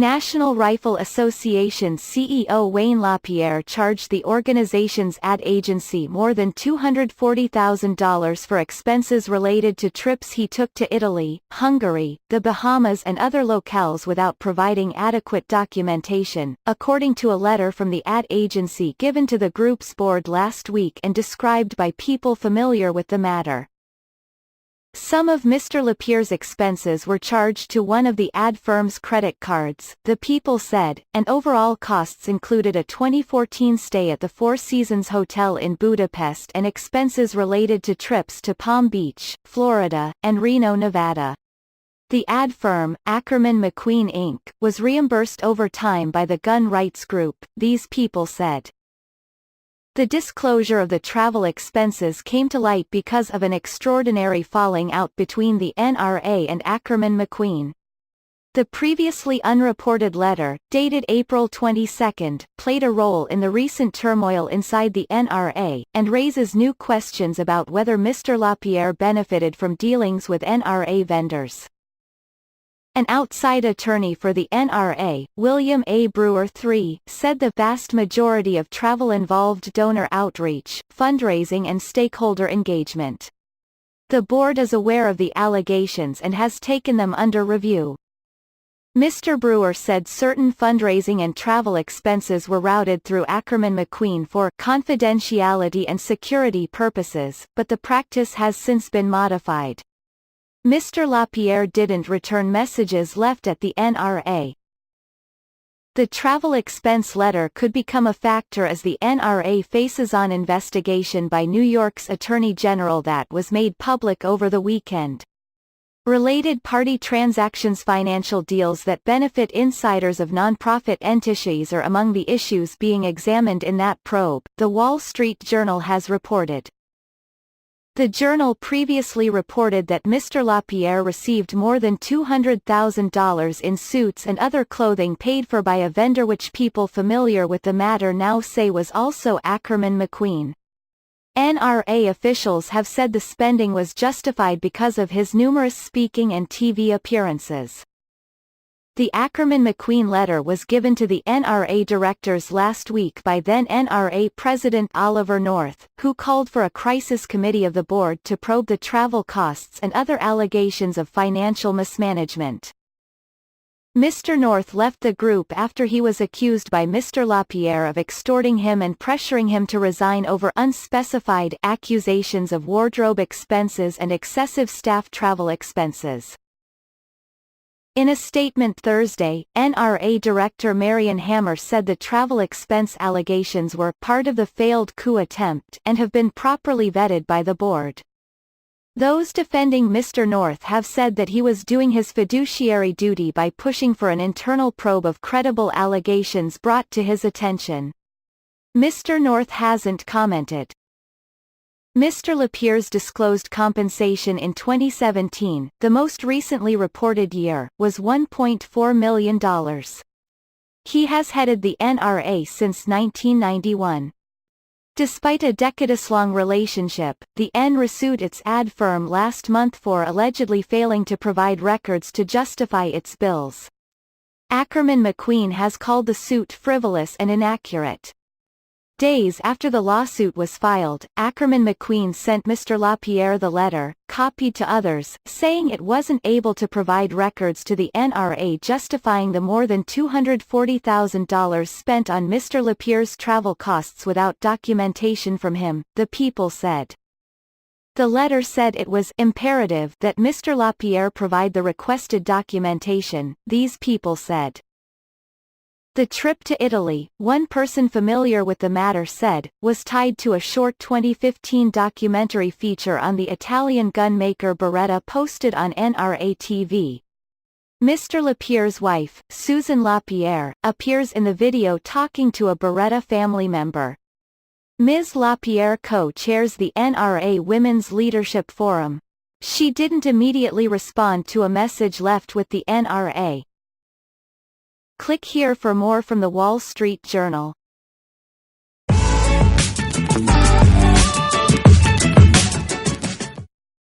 National Rifle Association CEO Wayne LaPierre charged the organization's ad agency more than $240,000 for expenses related to trips he took to Italy, Hungary, the Bahamas and other locales without providing adequate documentation, according to a letter from the ad agency given to the group's board last week and described by people familiar with the matter. Some of Mr. LaPierre's expenses were charged to one of the ad firm's credit cards, the People said, and overall costs included a 2014 stay at the Four Seasons Hotel in Budapest and expenses related to trips to Palm Beach, Florida, and Reno, Nevada. The ad firm, Ackerman McQueen Inc., was reimbursed over time by the gun rights group, these people said. The disclosure of the travel expenses came to light because of an extraordinary falling out between the NRA and Ackerman McQueen. The previously unreported letter, dated April 22, played a role in the recent turmoil inside the NRA, and raises new questions about whether Mr. LaPierre benefited from dealings with NRA vendors. An outside attorney for the NRA, William A. Brewer III, said the vast majority of travel involved donor outreach, fundraising and stakeholder engagement. The board is aware of the allegations and has taken them under review. Mr. Brewer said certain fundraising and travel expenses were routed through Ackerman McQueen for confidentiality and security purposes, but the practice has since been modified. Mr. LaPierre didn't return messages left at the NRA. The travel expense letter could become a factor as the NRA faces an investigation by New York's Attorney General that was made public over the weekend. Related party transactions, financial deals that benefit insiders of nonprofit entities are among the issues being examined in that probe, The Wall Street Journal has reported. The Journal previously reported that Mr. LaPierre received more than $200,000 in suits and other clothing paid for by a vendor, which people familiar with the matter now say was also Ackerman McQueen. NRA officials have said the spending was justified because of his numerous speaking and TV appearances. The Ackerman McQueen letter was given to the NRA directors last week by then NRA President Oliver North, who called for a crisis committee of the board to probe the travel costs and other allegations of financial mismanagement. Mr. North left the group after he was accused by Mr. LaPierre of extorting him and pressuring him to resign over unspecified accusations of wardrobe expenses and excessive staff travel expenses. In a statement Thursday, NRA Director Marion Hammer said the travel expense allegations were part of the failed coup attempt and have been properly vetted by the board. Those defending Mr. North have said that he was doing his fiduciary duty by pushing for an internal probe of credible allegations brought to his attention. Mr. North hasn't commented. Mr. LaPierre's disclosed compensation in 2017, the most recently reported year, was $1.4 million. He has headed the NRA since 1991. Despite a decades-long relationship, the NRA sued its ad firm last month for allegedly failing to provide records to justify its bills. Ackerman McQueen has called the suit frivolous and inaccurate. Days after the lawsuit was filed, Ackerman McQueen sent Mr. LaPierre the letter, copied to others, saying it wasn't able to provide records to the NRA justifying the more than $240,000 spent on Mr. LaPierre's travel costs without documentation from him, the People said. The letter said it was imperative that Mr. LaPierre provide the requested documentation, these people said. The trip to Italy, one person familiar with the matter said, was tied to a short 2015 documentary feature on the Italian gun maker Beretta posted on NRA TV. Mr. LaPierre's wife, Susan LaPierre, appears in the video talking to a Beretta family member. Ms. LaPierre co-chairs the NRA Women's Leadership Forum. She didn't immediately respond to a message left with the NRA. Click here for more from the Wall Street Journal.